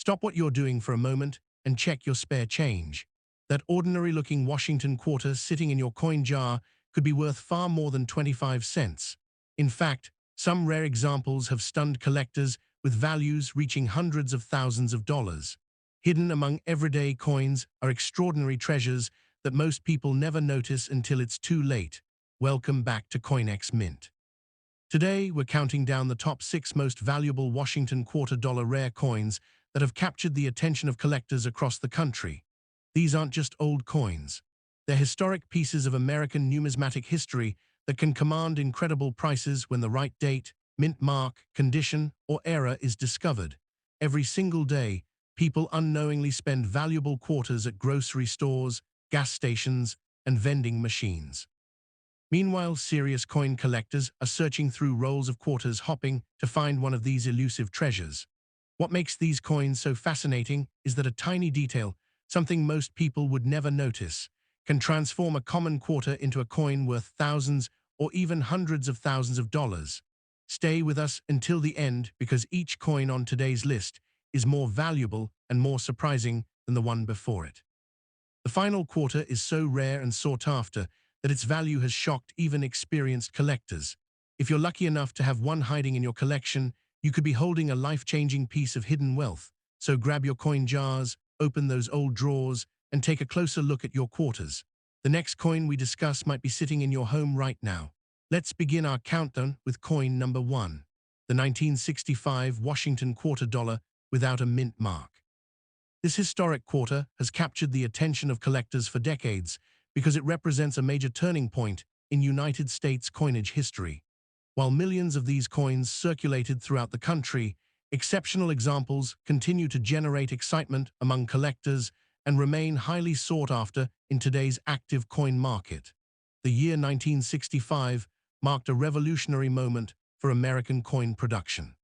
Stop what you're doing for a moment and check your spare change. That ordinary-looking Washington quarter sitting in your coin jar could be worth far more than 25 cents. In fact, some rare examples have stunned collectors with values reaching hundreds of thousands of dollars. Hidden among everyday coins are extraordinary treasures that most people never notice until it's too late. Welcome back to CoinX Mint. Today, we're counting down the top 6 most valuable Washington quarter-dollar rare coins that have captured the attention of collectors across the country. These aren't just old coins. They're historic pieces of American numismatic history that can command incredible prices when the right date, mint mark, condition, or era is discovered. Every single day, people unknowingly spend valuable quarters at grocery stores, gas stations, and vending machines. Meanwhile, serious coin collectors are searching through rolls of quarters hopping to find one of these elusive treasures. What makes these coins so fascinating is that a tiny detail, something most people would never notice, can transform a common quarter into a coin worth thousands or even hundreds of thousands of dollars. Stay with us until the end because each coin on today's list is more valuable and more surprising than the one before it. The final quarter is so rare and sought after that its value has shocked even experienced collectors. If you're lucky enough to have one hiding in your collection, you could be holding a life-changing piece of hidden wealth. So grab your coin jars, open those old drawers, and take a closer look at your quarters. The next coin we discuss might be sitting in your home right now. Let's begin our countdown with coin number 1, the 1965 Washington quarter dollar without a mint mark. This historic quarter has captured the attention of collectors for decades because it represents a major turning point in United States coinage history. While millions of these coins circulated throughout the country, exceptional examples continue to generate excitement among collectors and remain highly sought after in today's active coin market. The year 1965 marked a revolutionary moment for American coin production.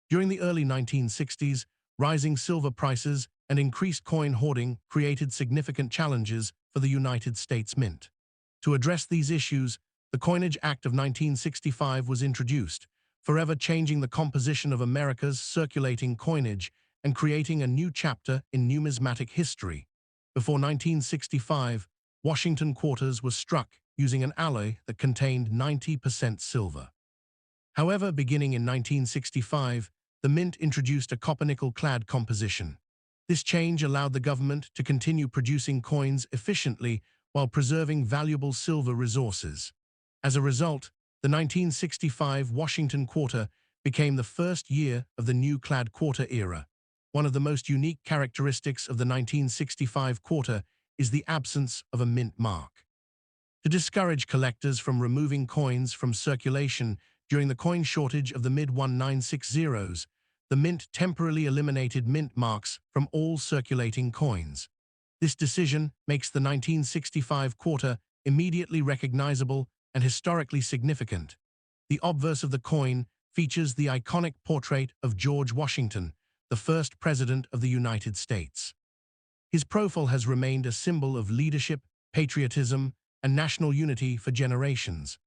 During the early 1960s, rising silver prices and increased coin hoarding created significant challenges for the United States Mint. To address these issues, the Coinage Act of 1965 was introduced, forever changing the composition of America's circulating coinage and creating a new chapter in numismatic history. Before 1965, Washington quarters were struck using an alloy that contained 90% silver. However, beginning in 1965, the Mint introduced a copper-nickel-clad composition. This change allowed the government to continue producing coins efficiently while preserving valuable silver resources. As a result, the 1965 Washington quarter became the first year of the new clad quarter era. One of the most unique characteristics of the 1965 quarter is the absence of a mint mark. To discourage collectors from removing coins from circulation during the coin shortage of the mid-1960s, the Mint temporarily eliminated mint marks from all circulating coins. This decision makes the 1965 quarter immediately recognizable and historically significant. The obverse of the coin features the iconic portrait of George Washington, the first president of the United States. His profile has remained a symbol of leadership, patriotism, and national unity for generations.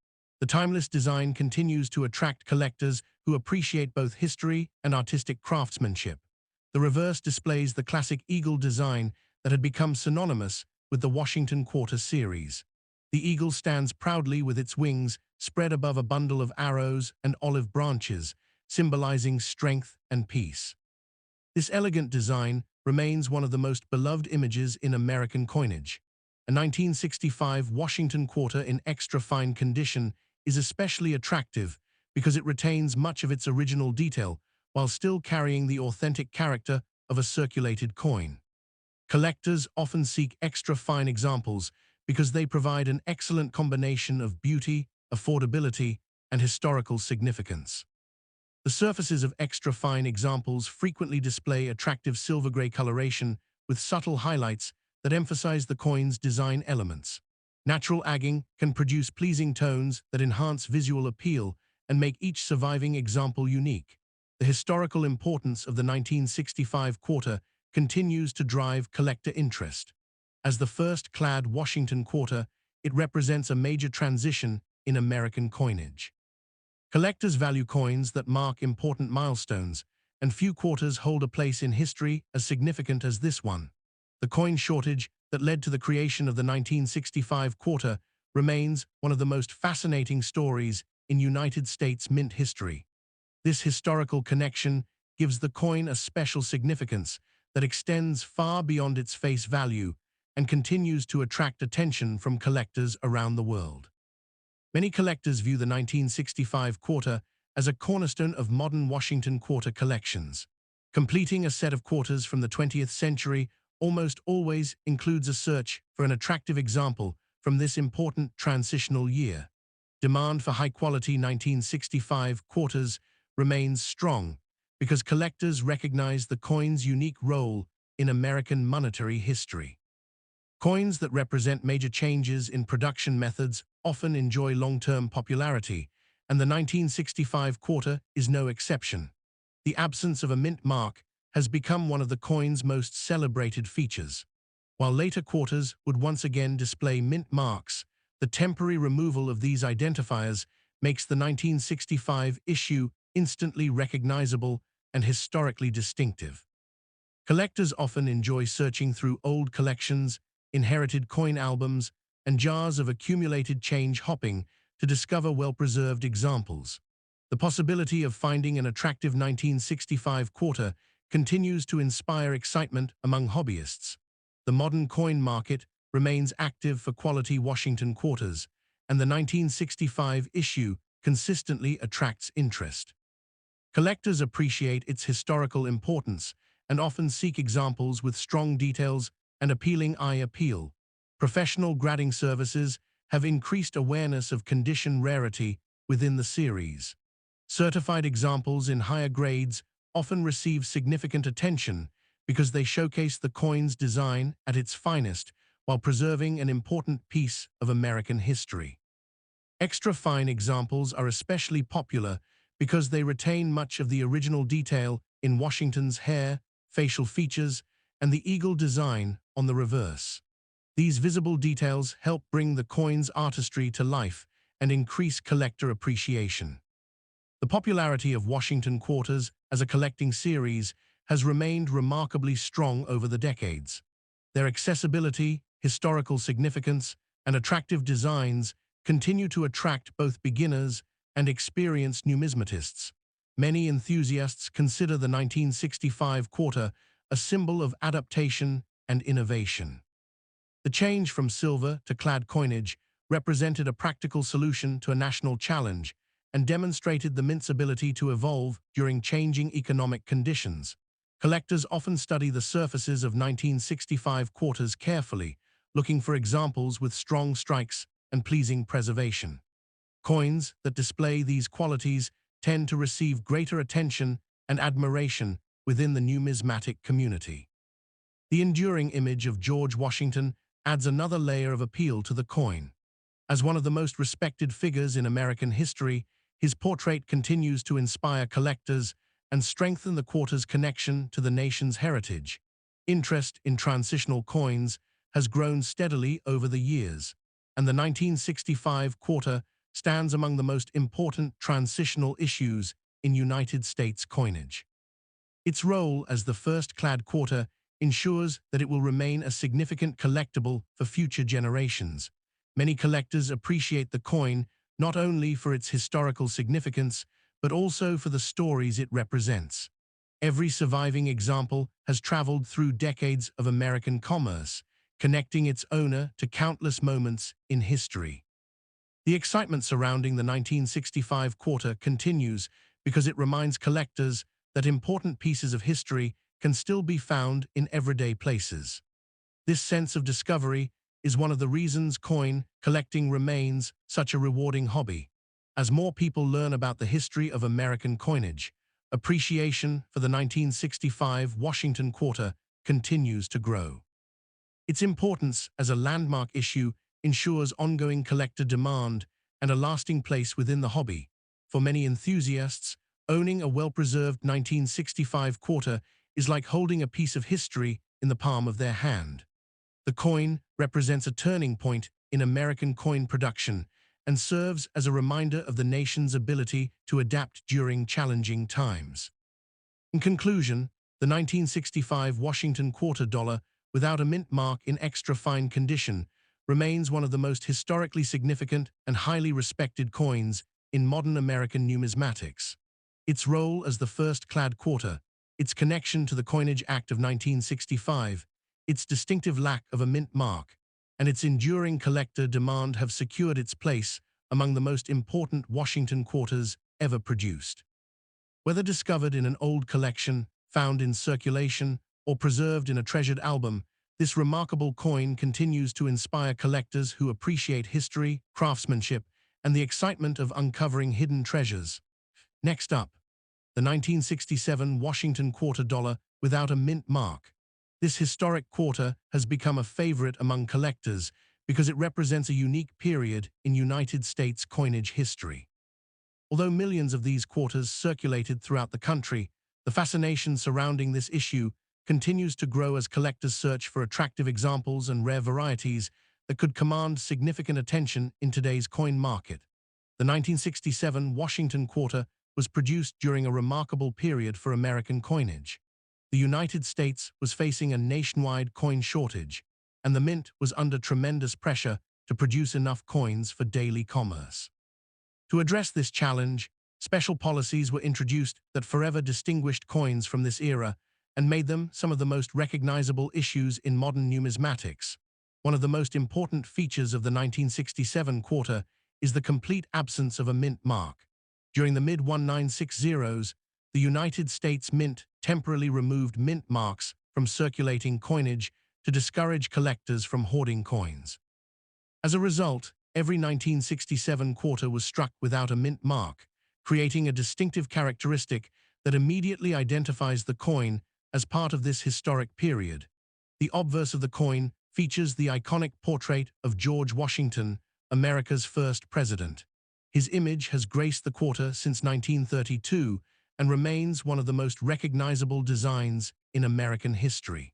The timeless design continues to attract collectors who appreciate both history and artistic craftsmanship. The reverse displays the classic eagle design that had become synonymous with the Washington Quarter series. The eagle stands proudly with its wings spread above a bundle of arrows and olive branches, symbolizing strength and peace. This elegant design remains one of the most beloved images in American coinage. A 1965 Washington quarter in extra fine condition is especially attractive because it retains much of its original detail while still carrying the authentic character of a circulated coin. Collectors often seek extra fine examples because they provide an excellent combination of beauty, affordability, and historical significance. The surfaces of extra fine examples frequently display attractive silver-gray coloration with subtle highlights that emphasize the coin's design elements. Natural agging can produce pleasing tones that enhance visual appeal and make each surviving example unique. The historical importance of the 1965 quarter continues to drive collector interest. As the first clad Washington quarter, it represents a major transition in American coinage. Collectors value coins that mark important milestones, and few quarters hold a place in history as significant as this one. The coin shortage that led to the creation of the 1965 quarter remains one of the most fascinating stories in United States mint history. This historical connection gives the coin a special significance that extends far beyond its face value and continues to attract attention from collectors around the world. Many collectors view the 1965 quarter as a cornerstone of modern Washington quarter collections. Completing a set of quarters from the 20th century almost always includes a search for an attractive example from this important transitional year. Demand for high-quality 1965 quarters remains strong because collectors recognize the coin's unique role in American monetary history. Coins that represent major changes in production methods often enjoy long-term popularity, and the 1965 quarter is no exception. The absence of a mint mark has become one of the coin's most celebrated features. While later quarters would once again display mint marks, the temporary removal of these identifiers makes the 1965 issue instantly recognizable and historically distinctive. Collectors often enjoy searching through old collections, inherited coin albums, and jars of accumulated change hopping to discover well-preserved examples. The possibility of finding an attractive 1965 quarter continues to inspire excitement among hobbyists. The modern coin market remains active for quality Washington quarters, and the 1965 issue consistently attracts interest. Collectors appreciate its historical importance and often seek examples with strong details and appealing eye appeal. Professional grading services have increased awareness of condition rarity within the series. Certified examples in higher grades often receive significant attention because they showcase the coin's design at its finest while preserving an important piece of American history. Extra fine examples are especially popular because they retain much of the original detail in Washington's hair, facial features, and the eagle design on the reverse. These visible details help bring the coin's artistry to life and increase collector appreciation. The popularity of Washington quarters as a collecting series has remained remarkably strong over the decades. Their accessibility, historical significance, and attractive designs continue to attract both beginners and experienced numismatists. Many enthusiasts consider the 1965 quarter a symbol of adaptation and innovation. The change from silver to clad coinage represented a practical solution to a national challenge and demonstrated the mint's ability to evolve during changing economic conditions. Collectors often study the surfaces of 1965 quarters carefully, looking for examples with strong strikes and pleasing preservation. Coins that display these qualities tend to receive greater attention and admiration within the numismatic community. The enduring image of George Washington adds another layer of appeal to the coin. As one of the most respected figures in American history, his portrait continues to inspire collectors and strengthen the quarter's connection to the nation's heritage. Interest in transitional coins has grown steadily over the years, and the 1965 quarter stands among the most important transitional issues in United States coinage. Its role as the first clad quarter ensures that it will remain a significant collectible for future generations. Many collectors appreciate the coin not only for its historical significance, but also for the stories it represents. Every surviving example has traveled through decades of American commerce, connecting its owner to countless moments in history. The excitement surrounding the 1965 quarter continues because it reminds collectors that important pieces of history can still be found in everyday places. This sense of discovery is one of the reasons coin collecting remains such a rewarding hobby. As more people learn about the history of American coinage, appreciation for the 1965 Washington quarter continues to grow. Its importance as a landmark issue ensures ongoing collector demand and a lasting place within the hobby. For many enthusiasts, owning a well-preserved 1965 quarter is like holding a piece of history in the palm of their hand. The coin represents a turning point in American coin production and serves as a reminder of the nation's ability to adapt during challenging times. In conclusion, the 1965 Washington quarter dollar without a mint mark in extra fine condition remains one of the most historically significant and highly respected coins in modern American numismatics. Its role as the first clad quarter, its connection to the Coinage Act of 1965, its distinctive lack of a mint mark, and its enduring collector demand have secured its place among the most important Washington quarters ever produced. Whether discovered in an old collection, found in circulation, or preserved in a treasured album, this remarkable coin continues to inspire collectors who appreciate history, craftsmanship, and the excitement of uncovering hidden treasures. Next up, the 1967 Washington quarter dollar without a mint mark. This historic quarter has become a favorite among collectors because it represents a unique period in United States coinage history. Although millions of these quarters circulated throughout the country, the fascination surrounding this issue continues to grow as collectors search for attractive examples and rare varieties that could command significant attention in today's coin market. The 1967 Washington quarter was produced during a remarkable period for American coinage. The United States was facing a nationwide coin shortage, and the mint was under tremendous pressure to produce enough coins for daily commerce. To address this challenge, special policies were introduced that forever distinguished coins from this era and made them some of the most recognizable issues in modern numismatics. One of the most important features of the 1967 quarter is the complete absence of a mint mark. During the mid-1960s, the United States Mint temporarily removed mint marks from circulating coinage to discourage collectors from hoarding coins. As a result, every 1967 quarter was struck without a mint mark, creating a distinctive characteristic that immediately identifies the coin as part of this historic period. The obverse of the coin features the iconic portrait of George Washington, America's first president. His image has graced the quarter since 1932 and remains one of the most recognizable designs in American history.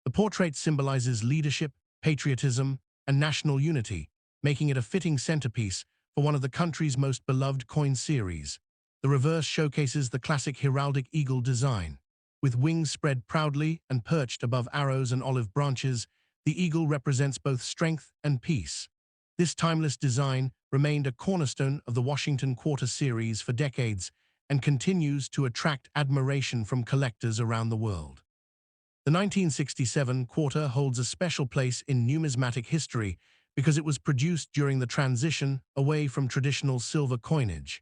The portrait symbolizes leadership, patriotism, and national unity, making it a fitting centerpiece for one of the country's most beloved coin series. The reverse showcases the classic heraldic eagle design. With wings spread proudly and perched above arrows and olive branches, the eagle represents both strength and peace. This timeless design remained a cornerstone of the Washington Quarter series for decades and continues to attract admiration from collectors around the world. The 1967 quarter holds a special place in numismatic history because it was produced during the transition away from traditional silver coinage.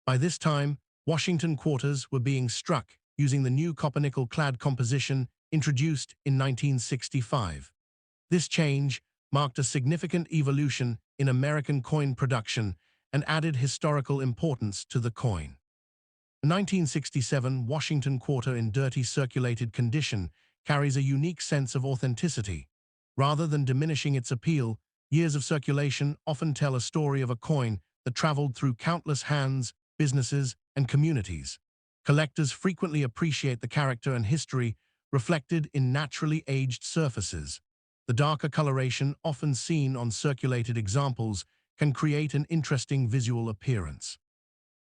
By this time, Washington quarters were being struck using the new copper-nickel-clad composition introduced in 1965. This change marked a significant evolution in American coin production and added historical importance to the coin. The 1967 Washington quarter in dirty circulated condition carries a unique sense of authenticity. Rather than diminishing its appeal, years of circulation often tell a story of a coin that traveled through countless hands, businesses, and communities. Collectors frequently appreciate the character and history reflected in naturally aged surfaces. The darker coloration often seen on circulated examples can create an interesting visual appearance.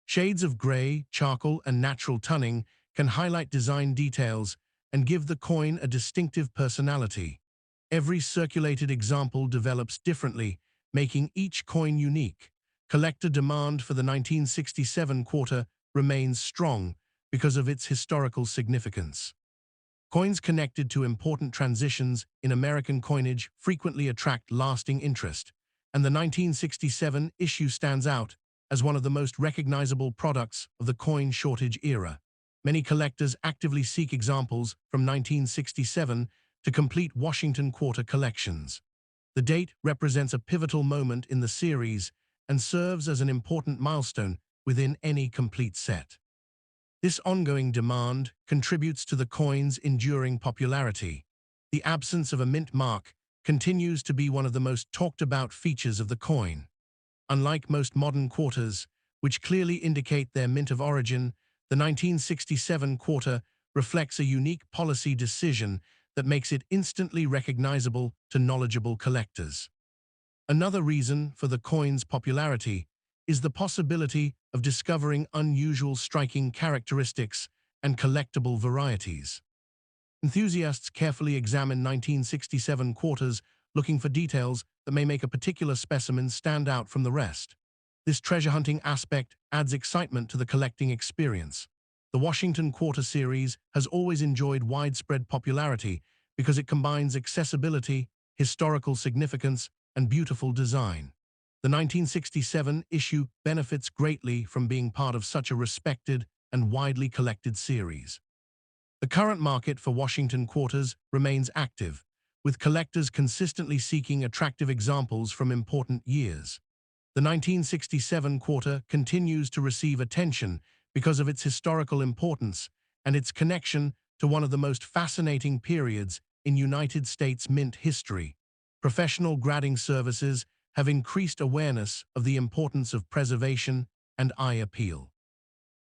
Shades of gray, charcoal, and natural toning can highlight design details and give the coin a distinctive personality. Every circulated example develops differently, making each coin unique. Collector demand for the 1967 quarter remains strong because of its historical significance. Coins connected to important transitions in American coinage frequently attract lasting interest, and the 1967 issue stands out as one of the most recognizable products of the coin shortage era. Many collectors actively seek examples from 1967 to complete Washington quarter collections. The date represents a pivotal moment in the series and serves as an important milestone within any complete set. This ongoing demand contributes to the coin's enduring popularity. The absence of a mint mark continues to be one of the most talked-about features of the coin. Unlike most modern quarters, which clearly indicate their mint of origin, the 1967 quarter reflects a unique policy decision that makes it instantly recognizable to knowledgeable collectors. Another reason for the coin's popularity is the possibility of discovering unusual striking characteristics and collectible varieties. Enthusiasts carefully examine 1967 quarters, looking for details that may make a particular specimen stand out from the rest. This treasure hunting aspect adds excitement to the collecting experience. The Washington Quarter series has always enjoyed widespread popularity because it combines accessibility, historical significance, and beautiful design. The 1967 issue benefits greatly from being part of such a respected and widely collected series. The current market for Washington Quarters remains active, with collectors consistently seeking attractive examples from important years. The 1967 quarter continues to receive attention because of its historical importance and its connection to one of the most fascinating periods in United States mint history. Professional grading services have increased awareness of the importance of preservation and eye appeal.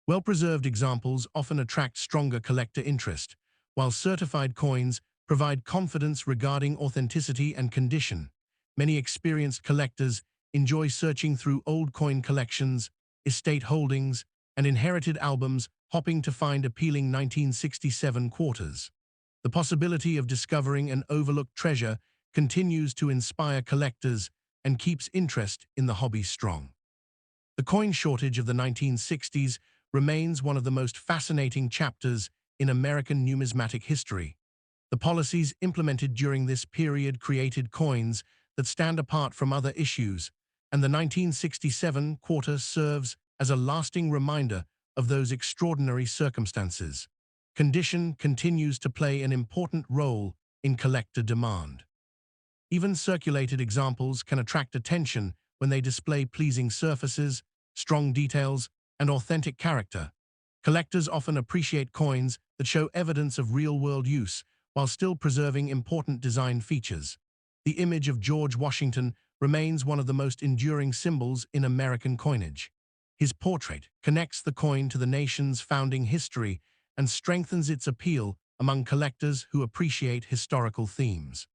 Well-preserved examples often attract stronger collector interest, while certified coins provide confidence regarding authenticity and condition. Many experienced collectors enjoy searching through old coin collections, estate holdings, and inherited albums, hoping to find appealing 1967 quarters. The possibility of discovering an overlooked treasure continues to inspire collectors and keeps interest in the hobby strong. The coin shortage of the 1960s remains one of the most fascinating chapters in American numismatic history. The policies implemented during this period created coins that stand apart from other issues, and the 1967 quarter serves as a lasting reminder of those extraordinary circumstances. Condition continues to play an important role in collector demand. Even circulated examples can attract attention when they display pleasing surfaces, strong details, and authentic character. Collectors often appreciate coins that show evidence of real-world use while still preserving important design features. The image of George Washington remains one of the most enduring symbols in American coinage. His portrait connects the coin to the nation's founding history and strengthens its appeal among collectors who appreciate historical themes.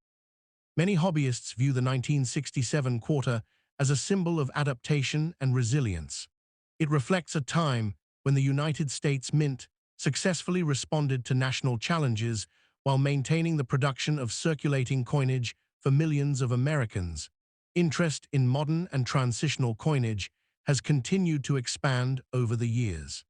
Many hobbyists view the 1967 quarter as a symbol of adaptation and resilience. It reflects a time when the United States Mint successfully responded to national challenges while maintaining the production of circulating coinage for millions of Americans. Interest in modern and transitional coinage has continued to expand over the years.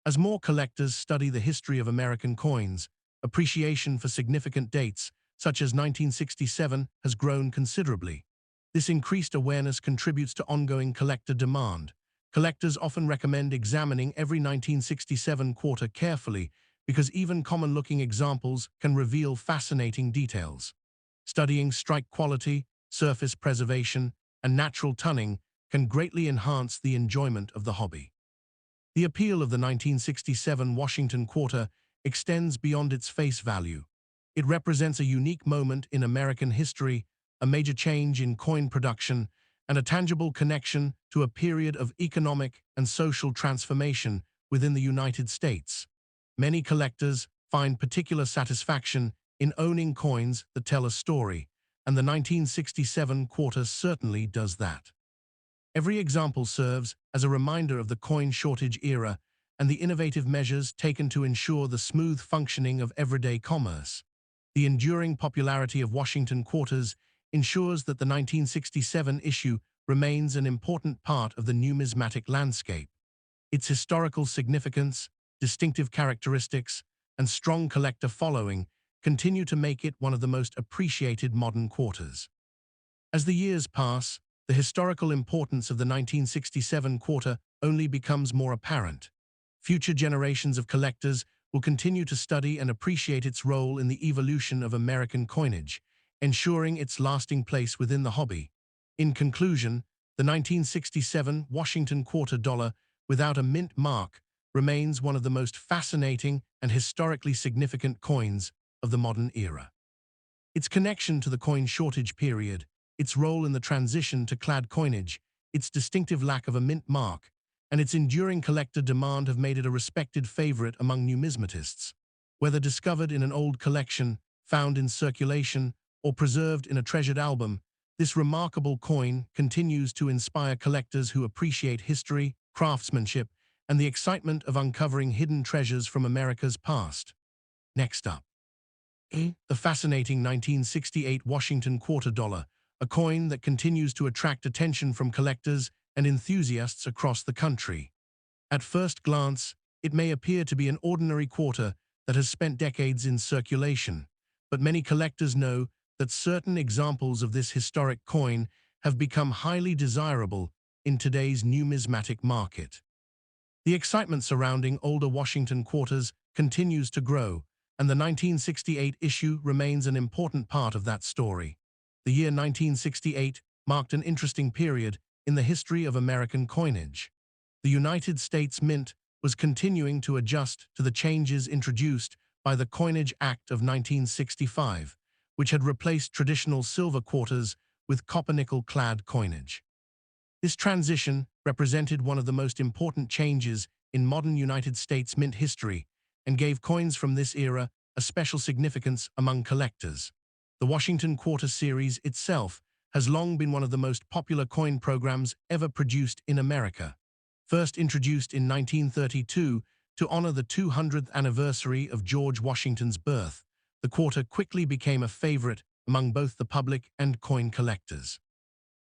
As more collectors study the history of American coins, appreciation for significant dates, such as 1967, has grown considerably. This increased awareness contributes to ongoing collector demand. Collectors often recommend examining every 1967 quarter carefully because even common-looking examples can reveal fascinating details. Studying strike quality, surface preservation, and natural tunning can greatly enhance the enjoyment of the hobby. The appeal of the 1967 Washington quarter extends beyond its face value. It represents a unique moment in American history, a major change in coin production, and a tangible connection to a period of economic and social transformation within the United States. Many collectors find particular satisfaction in owning coins that tell a story, and the 1967 quarter certainly does that. Every example serves as a reminder of the coin shortage era and the innovative measures taken to ensure the smooth functioning of everyday commerce. The enduring popularity of Washington quarters ensures that the 1967 issue remains an important part of the numismatic landscape. Its historical significance, distinctive characteristics, and strong collector following continue to make it one of the most appreciated modern quarters. As the years pass, the historical importance of the 1967 quarter only becomes more apparent. Future generations of collectors will continue to study and appreciate its role in the evolution of American coinage, ensuring its lasting place within the hobby. In conclusion, the 1967 Washington quarter dollar without a mint mark remains one of the most fascinating and historically significant coins of the modern era. Its connection to the coin shortage period, its role in the transition to clad coinage, its distinctive lack of a mint mark, and its enduring collector demand have made it a respected favorite among numismatists. Whether discovered in an old collection, found in circulation, or preserved in a treasured album, this remarkable coin continues to inspire collectors who appreciate history, craftsmanship, and the excitement of uncovering hidden treasures from America's past. Next up, the fascinating 1968 Washington quarter dollar, a coin that continues to attract attention from collectors and enthusiasts across the country. At first glance, it may appear to be an ordinary quarter that has spent decades in circulation, but many collectors know that certain examples of this historic coin have become highly desirable in today's numismatic market. The excitement surrounding older Washington quarters continues to grow, and the 1968 issue remains an important part of that story. The year 1968 marked an interesting period in the history of American coinage. The United States Mint was continuing to adjust to the changes introduced by the Coinage Act of 1965, which had replaced traditional silver quarters with copper-nickel-clad coinage. This transition represented one of the most important changes in modern United States mint history and gave coins from this era a special significance among collectors. The Washington Quarter series itself has long been one of the most popular coin programs ever produced in America. First introduced in 1932 to honor the 200th anniversary of George Washington's birth, the quarter quickly became a favorite among both the public and coin collectors.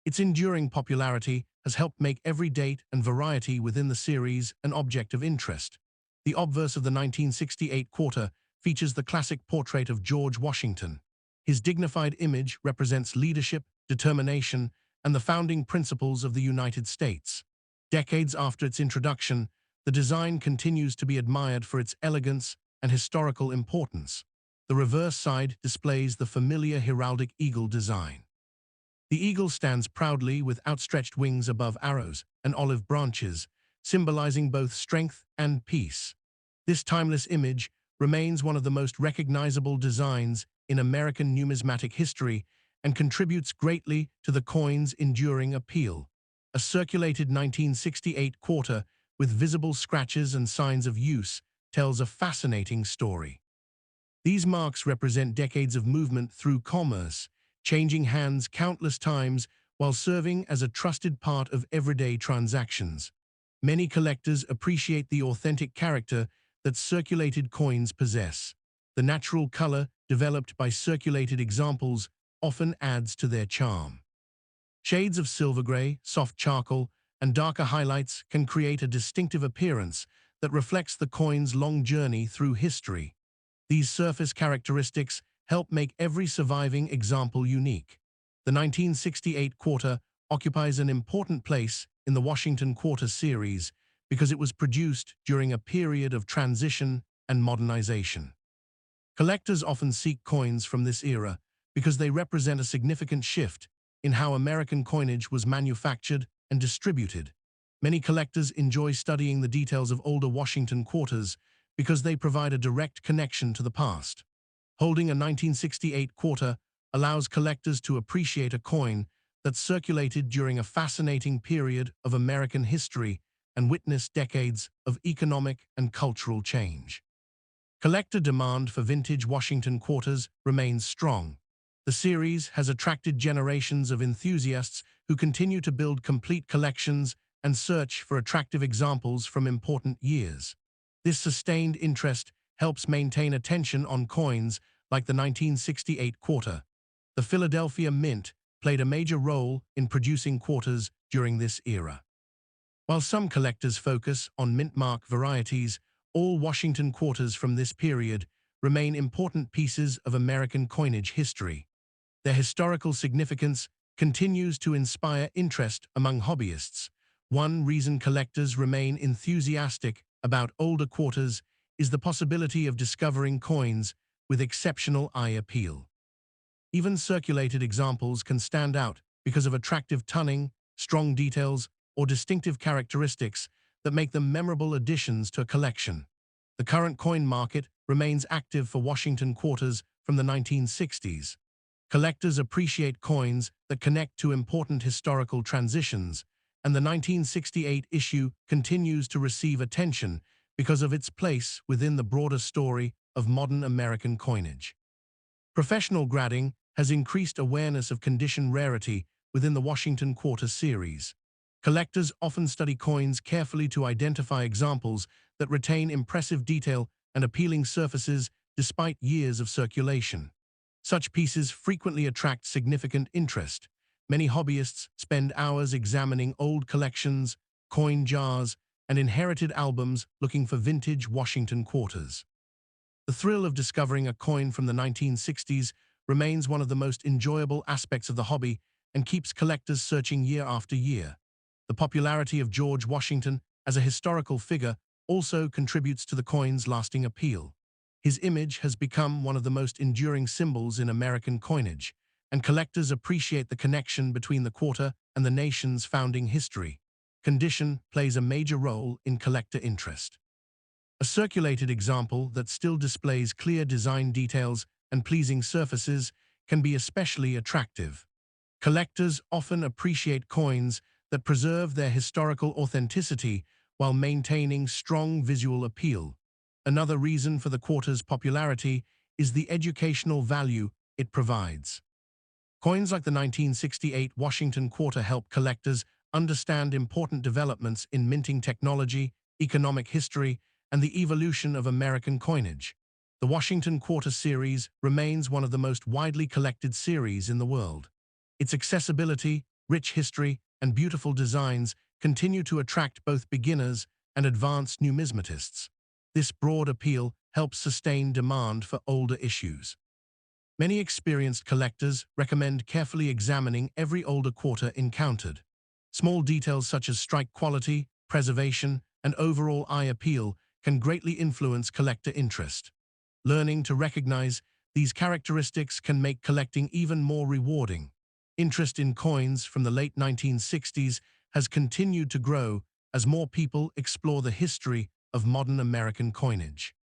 Its enduring popularity has helped make every date and variety within the series an object of interest. The obverse of the 1968 quarter features the classic portrait of George Washington. His dignified image represents leadership, determination, and the founding principles of the United States. Decades after its introduction, the design continues to be admired for its elegance and historical importance. The reverse side displays the familiar heraldic eagle design. The eagle stands proudly with outstretched wings above arrows and olive branches, symbolizing both strength and peace. This timeless image remains one of the most recognizable designs in American numismatic history and contributes greatly to the coin's enduring appeal. A circulated 1968 quarter with visible scratches and signs of use tells a fascinating story. These marks represent decades of movement through commerce, changing hands countless times while serving as a trusted part of everyday transactions. Many collectors appreciate the authentic character that circulated coins possess. The natural color developed by circulated examples often adds to their charm. Shades of silver gray, soft charcoal, and darker highlights can create a distinctive appearance that reflects the coin's long journey through history. These surface characteristics help make every surviving example unique. The 1968 quarter occupies an important place in the Washington Quarter series because it was produced during a period of transition and modernization. Collectors often seek coins from this era because they represent a significant shift in how American coinage was manufactured and distributed. Many collectors enjoy studying the details of older Washington quarters because they provide a direct connection to the past. Holding a 1968 quarter allows collectors to appreciate a coin that circulated during a fascinating period of American history and witnessed decades of economic and cultural change. Collector demand for vintage Washington quarters remains strong. The series has attracted generations of enthusiasts who continue to build complete collections and search for attractive examples from important years. This sustained interest helps maintain attention on coins like the 1968 quarter. The Philadelphia Mint played a major role in producing quarters during this era. While some collectors focus on mint-mark varieties, all Washington quarters from this period remain important pieces of American coinage history. Their historical significance continues to inspire interest among hobbyists. One reason collectors remain enthusiastic about older quarters is the possibility of discovering coins with exceptional eye appeal. Even circulated examples can stand out because of attractive tunning, strong details, or distinctive characteristics that make them memorable additions to a collection. The current coin market remains active for Washington quarters from the 1960s. Collectors appreciate coins that connect to important historical transitions, and the 1968 issue continues to receive attention because of its place within the broader story of modern American coinage. Professional grading has increased awareness of condition rarity within the Washington Quarter series. Collectors often study coins carefully to identify examples that retain impressive detail and appealing surfaces despite years of circulation. Such pieces frequently attract significant interest. Many hobbyists spend hours examining old collections, coin jars, and inherited albums looking for vintage Washington quarters. The thrill of discovering a coin from the 1960s remains one of the most enjoyable aspects of the hobby and keeps collectors searching year after year. The popularity of George Washington as a historical figure also contributes to the coin's lasting appeal. His image has become one of the most enduring symbols in American coinage, and collectors appreciate the connection between the quarter and the nation's founding history. Condition plays a major role in collector interest. A circulated example that still displays clear design details and pleasing surfaces can be especially attractive. Collectors often appreciate coins that preserve their historical authenticity while maintaining strong visual appeal. Another reason for the quarter's popularity is the educational value it provides. Coins like the 1968 Washington quarter help collectors understand important developments in minting technology, economic history, and the evolution of American coinage. The Washington quarter series remains one of the most widely collected series in the world. Its accessibility, rich history, and beautiful designs continue to attract both beginners and advanced numismatists. This broad appeal helps sustain demand for older issues. Many experienced collectors recommend carefully examining every older quarter encountered. Small details such as strike quality, preservation, and overall eye appeal can greatly influence collector interest. Learning to recognize these characteristics can make collecting even more rewarding. Interest in coins from the late 1960s has continued to grow as more people explore the history of modern American coinage.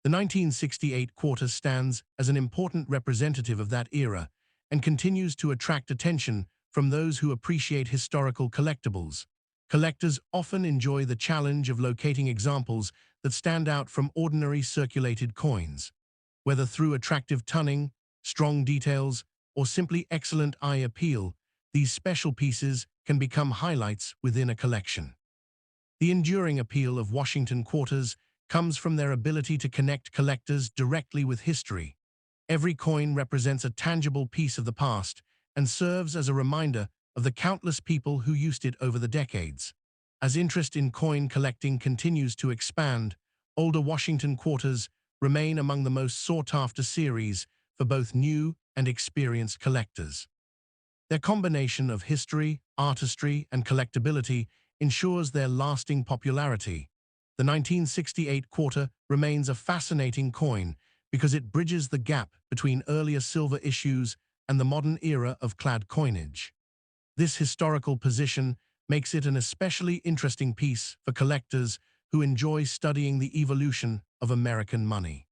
The 1968 quarter stands as an important representative of that era and continues to attract attention from those who appreciate historical collectibles. Collectors often enjoy the challenge of locating examples that stand out from ordinary circulated coins. Whether through attractive tunning, strong details, or simply excellent eye appeal, these special pieces can become highlights within a collection. The enduring appeal of Washington quarters comes from their ability to connect collectors directly with history. Every coin represents a tangible piece of the past and serves as a reminder of the countless people who used it over the decades. As interest in coin collecting continues to expand, older Washington quarters remain among the most sought-after series for both new and experienced collectors. Their combination of history, artistry, and collectability ensures their lasting popularity. The 1968 quarter remains a fascinating coin because it bridges the gap between earlier silver issues and the modern era of clad coinage. This historical position makes it an especially interesting piece for collectors who enjoy studying the evolution of American money.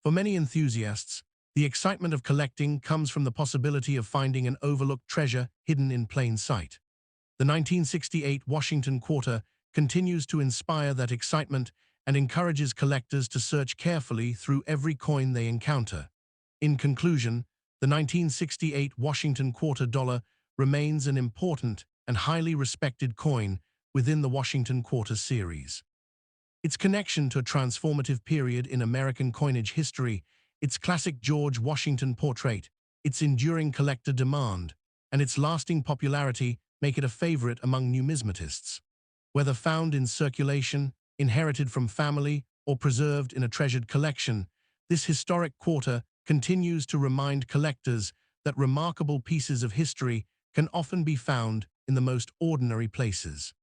For many enthusiasts, the excitement of collecting comes from the possibility of finding an overlooked treasure hidden in plain sight. The 1968 Washington quarter continues to inspire that excitement and encourages collectors to search carefully through every coin they encounter. In conclusion, the 1968 Washington quarter dollar remains an important and highly respected coin within the Washington quarter series. Its connection to a transformative period in American coinage history, its classic George Washington portrait, its enduring collector demand, and its lasting popularity make it a favorite among numismatists. Whether found in circulation, inherited from family, or preserved in a treasured collection, this historic quarter continues to remind collectors that remarkable pieces of history can often be found in the most ordinary places.